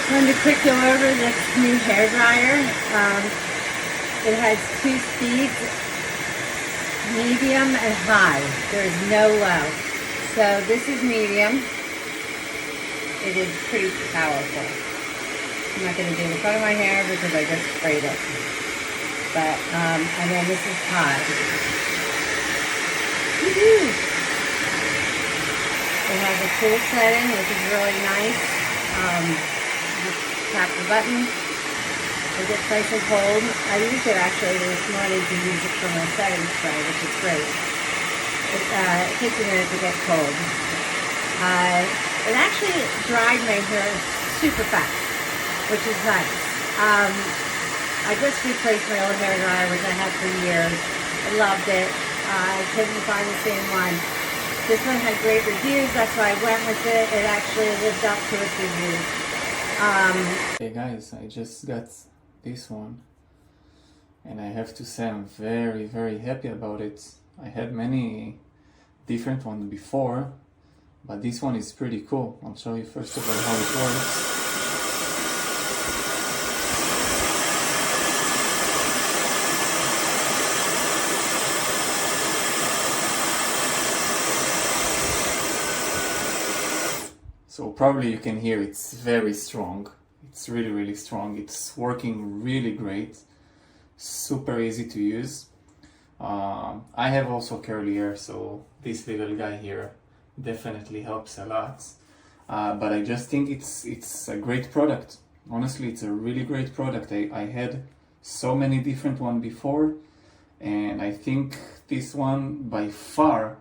I wanted to quick go over this new hair dryer. It has 2 speeds, medium and high. There is no low. So this is medium. It is pretty powerful. I'm not going to do the front of my hair because I just sprayed it. But, and then this is high. Woo-hoo! It has a cool setting, which is really nice. Just tap the button. It gets nice and cold. I used it actually this morning to use it for my setting spray, which is great. It takes a minute to get cold. It actually dried my hair super fast, which is nice. I just replaced my old hair dryer, which I had for years. I loved it. I couldn't find the same one. This one had great reviews, that's why I went with it. It actually lived up to its reviews. Hey guys, I just got this one and I have to say I'm very, very happy about it. I had many different ones before, but this one is pretty cool. I'll show you first of all how it works. So probably you can hear it's very strong. It's really, really strong. It's working really great. Super easy to use. I have also curly hair, so this little guy here definitely helps a lot. But I just think it's a great product. Honestly, it's a really great product. I had so many different ones before, and I think this one by far